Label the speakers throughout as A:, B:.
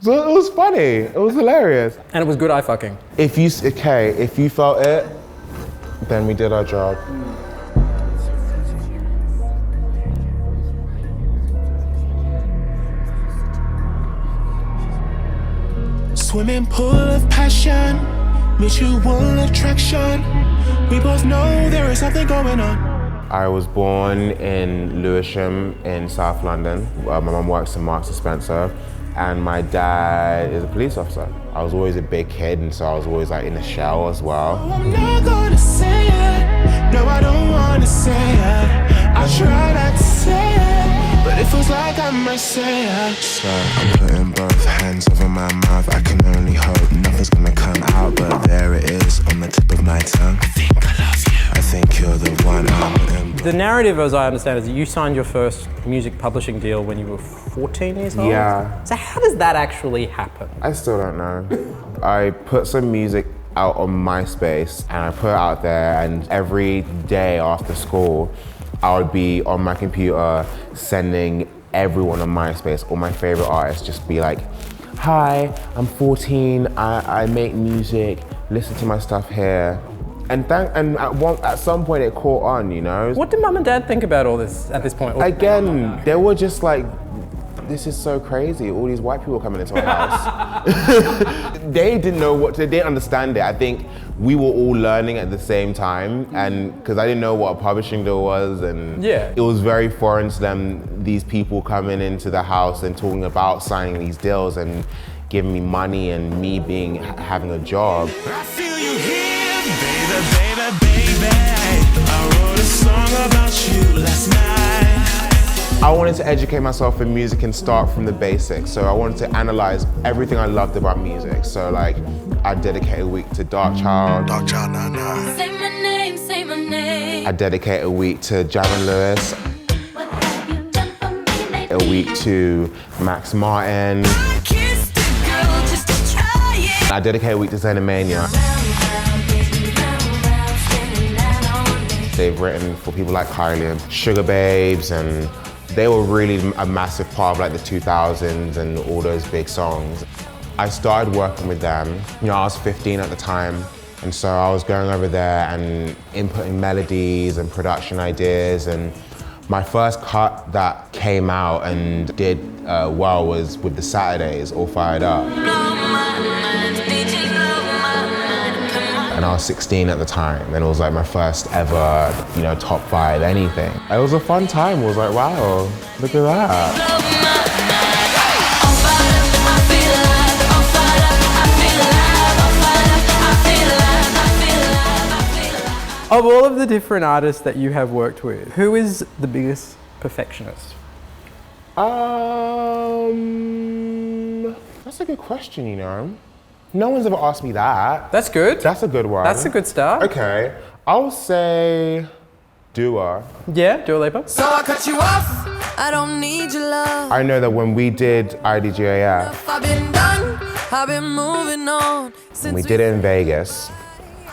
A: So it was funny. It was hilarious.
B: And it was good eye fucking.
A: If you felt it, then we did our job.
C: Swimming pool of passion, mutual attraction. We both know there is something going on.
A: I was born in Lewisham in South London. My mum works in Marks and Spencer, and my dad is a police officer. I was always a big kid, and so I was always like in the shell as well.
C: Oh, I'm not gonna say it. No, I don't wanna say it. I try not to say it, but it feels like I might say it. So I'm putting both hands over my mouth. I can only hope nothing's gonna come out, but there it is on the tip of my tongue. I think I love you. I think you're the one.
B: The narrative, as I understand, is that you signed your first music publishing deal when you were 14 years old?
A: Yeah.
B: So how does that actually happen?
A: I still don't know. I put some music out on MySpace and I put it out there, and every day after school, I would be on my computer sending everyone on MySpace, all my favorite artists, just be like, hi, I'm 14, I make music, listen to my stuff here. And at some point it caught on, you know?
B: What did mum and dad think about all this at this point?
A: Again, they were just like, this is so crazy, all these white people coming into our house. They didn't know they didn't understand it. I think we were all learning at the same time, and because I didn't know what a publishing deal was, and
B: yeah.
A: It was very foreign to them, these people coming into the house and talking about signing these deals and giving me money and me having a job.
C: I feel you here, baby, baby, baby. I wrote a song about you last night.
A: I wanted to educate myself in music and start from the basics. So I wanted to analyze everything I loved about music. So like, I dedicate a week to Darkchild.
C: Darkchild, nah, nah.
D: Say my name, say my name.
A: I dedicate a week to Javon Lewis.
D: What have you done for me lately?
A: A week to Max Martin.
D: I kissed a girl just to try it.
A: I dedicate a week to Xenomania. They've written for people like Kylie and Sugar Babes, and they were really a massive part of like the 2000s and all those big songs. I started working with them, you know, I was 15 at the time, and so I was going over there and inputting melodies and production ideas, and my first cut that came out and did well was with the Saturdays, All Fired Up. And I was 16 at the time, and it was like my first ever, you know, top 5 anything. It was a fun time. It was like, wow, look at that.
B: Of all of the different artists that you have worked with, who is the biggest perfectionist?
A: That's a good question, you know. No one's ever asked me that.
B: That's good.
A: That's a good one.
B: That's a good start.
A: Okay, I'll say Dua.
B: Yeah, Dua Lipa.
C: So I cut you off.
E: I don't need your love.
A: I know that when we did IDGAF,
E: I've been done. I've been moving on. Since
A: we did it in Vegas.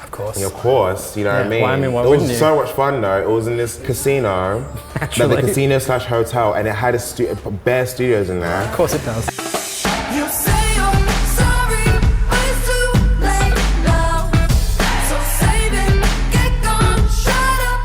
B: Of course.
A: And of course, you know what I mean?
B: Well, I mean, why
A: it
B: wouldn't
A: was
B: you?
A: so much fun though. It was in this casino,
B: Actually.
A: like the casino/hotel, and it had bare studios in there.
B: Of course it does.
E: you say I'm sorry, but it's too late now. So save it, get gone, shut up.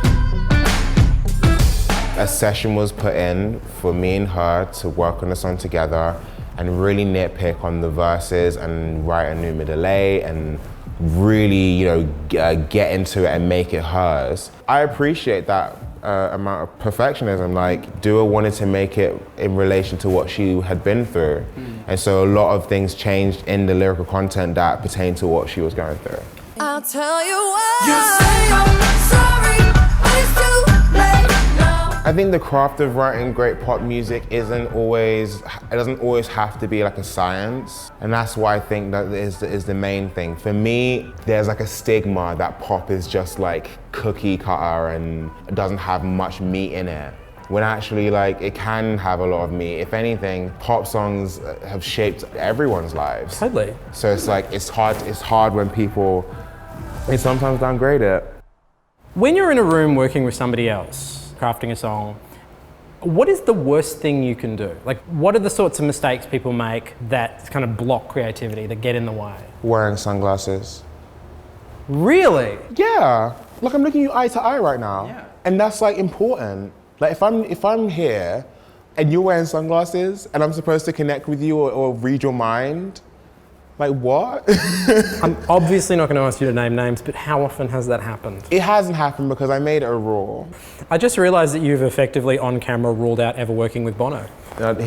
A: A session was put in for me and her to work on the song together and really nitpick on the verses and write a new middle eight and really, you know, get into it and make it hers. I appreciate that amount of perfectionism. Like, Dua wanted to make it in relation to what she had been through. And so a lot of things changed in the lyrical content that pertained to what she was going through.
E: I'll tell you why.
C: You say I'm sorry,
E: but it's too late now.
A: I think the craft of writing great pop music it doesn't always have to be like a science. And that's why I think that is the main thing. For me, there's like a stigma that pop is just like cookie cutter and it doesn't have much meat in it. When actually like it can have a lot of meat. If anything, pop songs have shaped everyone's lives.
B: Totally.
A: So it's like, it's hard when people, they sometimes downgrade it.
B: When you're in a room working with somebody else, crafting a song, What is the worst thing you can do? Like, what are the sorts of mistakes people make that kind of block creativity, that get in the way?
A: Wearing sunglasses.
B: Really?
A: Yeah, like I'm looking you eye to eye right now,
B: Yeah.
A: and that's like important. Like if I'm here, and you're wearing sunglasses, and I'm supposed to connect with you or read your mind, like what?
B: I'm obviously not going to ask you to name names, but how often has that happened?
A: It hasn't happened because I made it a rule.
B: I just realised that you've effectively on camera ruled out ever working with Bono.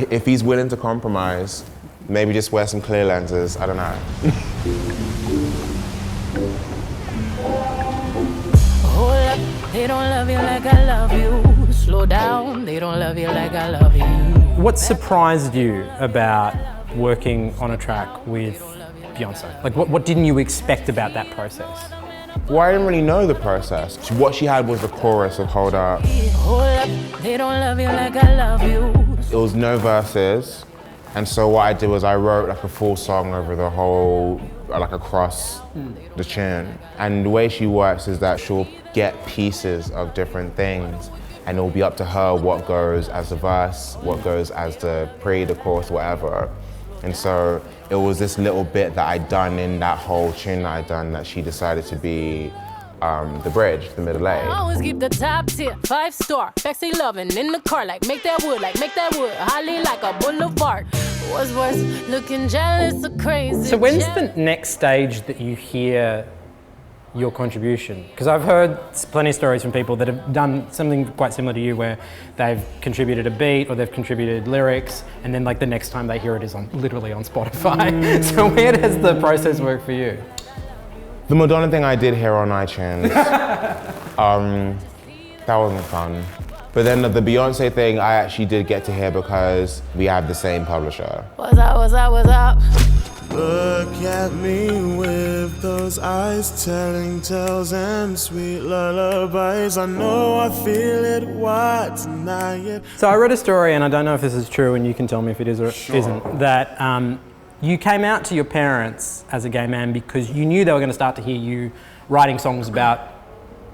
A: If he's willing to compromise, maybe just wear some clear lenses. I don't know.
D: Hold up, they don't love you like I love you. Slow down, they don't love you like I love you.
B: What surprised you about working on a track with Beyonce? Like, what didn't you expect about that process?
A: Well, I didn't really know the process. What she had was the chorus of Hold Up.
D: Hold up, they don't love you like I love you.
A: It was no verses. And so what I did was I wrote like a full song over the whole, like across the tune. And the way she works is that she'll get pieces of different things, and it'll be up to her what goes as the verse, what goes as the pre, the chorus, whatever. And so it was this little bit that I'd done in that whole tune that I'd done that she decided to be the bridge, the middle
D: I
A: A.
D: always keep the top tier, 5-star, sexy loving in the car, like make that wood, holly like a boulevard. What's worse, looking jealous or crazy?
B: So when's the next stage that you hear your contribution? Because I've heard plenty of stories from people that have done something quite similar to you, where they've contributed a beat or they've contributed lyrics, and then like the next time they hear it is literally on Spotify. So where does the process work for you?
A: The Madonna thing I did hear on iTunes. That wasn't fun. But then the Beyonce thing I actually did get to hear because we have the same publisher.
D: What's up?
C: Look at me with those eyes telling tales and sweet lullabies. I know I feel it, why deny it?
B: So I read a story, and I don't know if this is true, and you can tell me if it is or isn't, that you came out to your parents as a gay man because you knew they were going to start to hear you writing songs about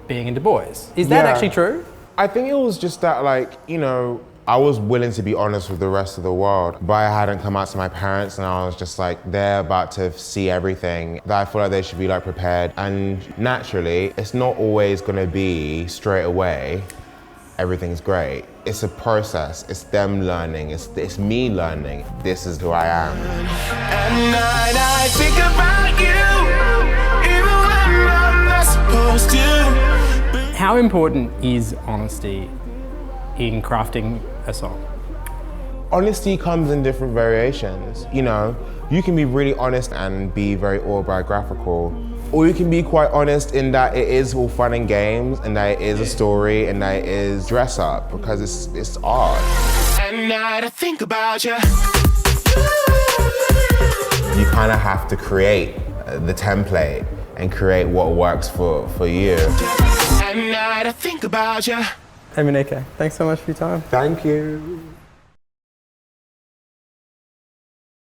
B: being into boys. Is that
A: Yeah.
B: actually true?
A: I think it was just that, like, you know, I was willing to be honest with the rest of the world, but I hadn't come out to my parents, and I was just like, they're about to see everything. That I feel like they should be like prepared. And naturally, it's not always gonna be straight away, everything's great. It's a process, it's them learning, it's me learning. This is who I am.
C: At night I think about you, even when I'm not supposed to.
B: How important is honesty in crafting a song?
A: Honesty comes in different variations. You know, you can be really honest and be very autobiographical, or you can be quite honest in that it is all fun and games, and that it is a story, and that it is dress up, because it's art.
C: At night I think about you.
A: You kind of have to create the template and create what works for you.
C: At night I think about you.
B: Emanike, thanks so much for your time.
A: Thank you.